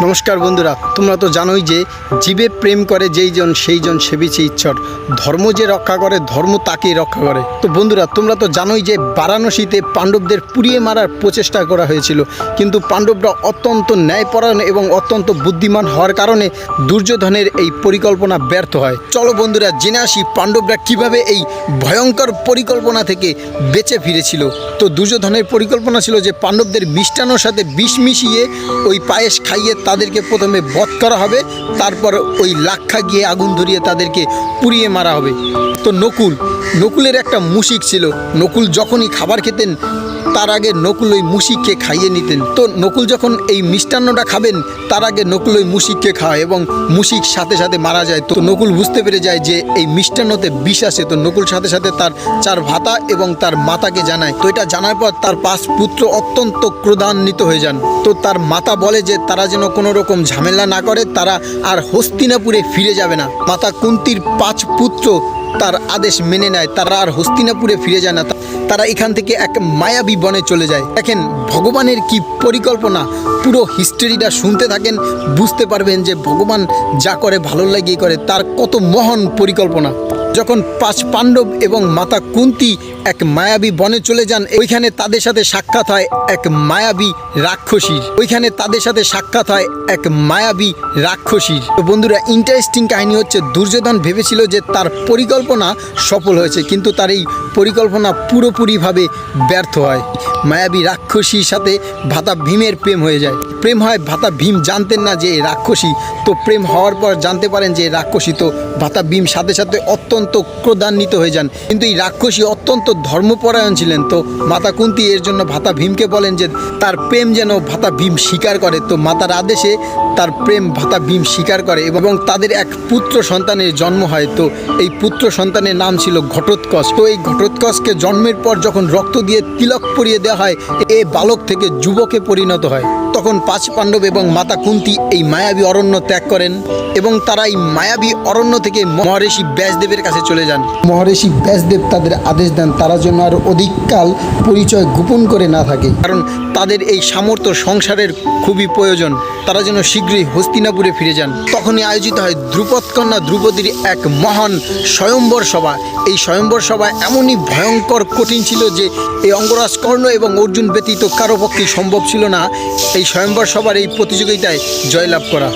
নমস্কার বন্ধুরা, তোমরা তো জানোই যে জীবে প্রেম করে যেই জন সেই জন সেবিছে ঈশ্বর। ধর্ম যে রক্ষা করে ধর্ম তাকেই রক্ষা করে। তো বন্ধুরা, তোমরা তো জানোই যে বারাণসীতে পাণ্ডবদের পুড়িয়ে মারার প্রচেষ্টা করা হয়েছিল, কিন্তু পাণ্ডবরা অত্যন্ত ন্যায়পরায়ণ এবং অত্যন্ত বুদ্ধিমান হওয়ার কারণে দুর্যোধনের এই পরিকল্পনা ব্যর্থ হয়। চলো বন্ধুরা, জেনে আসি পাণ্ডবরা কিভাবে এই ভয়ঙ্কর পরিকল্পনা থেকে বেঁচে ফিরেছিল। তো দুর্যোধনের পরিকল্পনা ছিল যে পাণ্ডবদের মিষ্টান্নর সাথে বিষ মিশিয়ে ওই পায়েস খাইয়ে তাদেরকে প্রথমে বধ করা হবে, তারপর ওই লাক্ষা গিয়ে আগুন ধরিয়ে তাদেরকে পুড়িয়ে মারা হবে। তো নকুলের একটা মুশিক ছিল। নকুল যখনই খাবার খেতেন তার আগে নকুল ওই মুশিককে খাইয়ে নিতেন। তো নকুল যখন এই মিষ্টান্নটা খাবেন তার আগে নকুল ওই মুশিককে খাওয়ায় এবং মুশিক সাথে সাথে মারা যায়। তো নকুল বুঝতে পেরে যায় যে এই মিষ্টান্নতে বিষ আছে। তো নকুল সাথে সাথে তার 4 ভাতা এবং তার মাতাকে জানায়। তো এটা জানার পর তার 5 পুত্র অত্যন্ত ক্রোধান্বিত হয়ে যান। তো তার মাতা বলে যে তারা যেন কোনো রকম ঝামেলা না করে, তারা আর হস্তিনাপুরে ফিরে যাবে না। মাতা কুন্তির 5 পুত্র তার আদেশ মেনে নেয়, তারা আর হস্তিনাপুরে ফিরে যায় না, তারা এখান থেকে এক মায়াবী বনে চলে যায়। দেখেন ভগবানের কি পরিকল্পনা, পুরো হিস্ট্রিটা শুনতে থাকেন, বুঝতে পারবেন যে ভগবান যা করে ভালো লাগিয়ে করে, তার কত মহান পরিকল্পনা। যখন 5 পাণ্ডব এবং মাতা কুন্তি এক মায়াবী বনে চলে যান, ওইখানে তাদের সাথে সাক্ষাৎ হয় এক মায়াবী রাক্ষসীর। তো বন্ধুরা, ইন্টারেস্টিং কাহিনী হচ্ছে দুর্যোধন ভেবেছিল যে তার পরিকল্পনা সফল হয়েছে, কিন্তু তার এই পরিকল্পনা পুরোপুরিভাবে ব্যর্থ হয়। মায়াবী রাক্ষসীর সাথে ভাতা ভীমের প্রেম হয়ে যায়। প্রেম হয়, ভাতা ভীম জানতেন না যে রাক্ষসী। তো প্রেম হওয়ার পর জানতে পারেন যে রাক্ষসী। তো ভাতা ভীম সাথে সাথে অত্যন্ত ক্রোধান্বিত হয়ে যান, কিন্তু এই রাক্ষসী অত্যন্ত ধর্মপরায়ণ ছিলেন। তো মাতা কুন্তি এর জন্য ভাতা ভীমকে বলেন যে তার প্রেম যেন ভাতা ভীম স্বীকার করে। তো মাতার আদেশে তার প্রেম ভাতা ভীম স্বীকার করে এবং তাদের এক পুত্র সন্তানের জন্ম হয়। তো এই পুত্র সন্তানের নাম ছিল ঘটোৎকচ। তো এই ঘটোৎকচকে জন্মের পর যখন রক্ত দিয়ে তিলক পরিয়ে দেওয়া হয়, এ বালক থেকে যুবকে পরিণত হয়। তখন 5 পাণ্ডব এবং মাতা কুন্তি এই মায়াবী অরণ্য ত্যাগ করেন এবং তারা এই মায়াবী অরণ্য থেকে মহর্ষি ব্যাসদেবের কাছে চলে যান। মহর্ষি ব্যাসদেব তাদের আদেশ দেন তারা যেন আর অধিককাল পরিচয় গোপন করে না থাকে, কারণ তাদের এই সামর্থ্য সংসারের খুবই প্রয়োজন। তারা যেন শীঘ্রই হস্তিনাপুরে ফিরে যান। তখনই আয়োজিত হয় দ্রুপদ কন্যা দ্রৌপদীর এক মহান স্বয়ম্বর সভা। এই স্বয়ম্বর সভা এমনই ভয়ঙ্কর কঠিন ছিল যে এই অঙ্গরাজ কর্ণ এবং অর্জুন ব্যতীত কারো পক্ষেই সম্ভব ছিল না এই স্বয়ম্বর সভার এই প্রতিযোগিতায় জয়লাভ করা।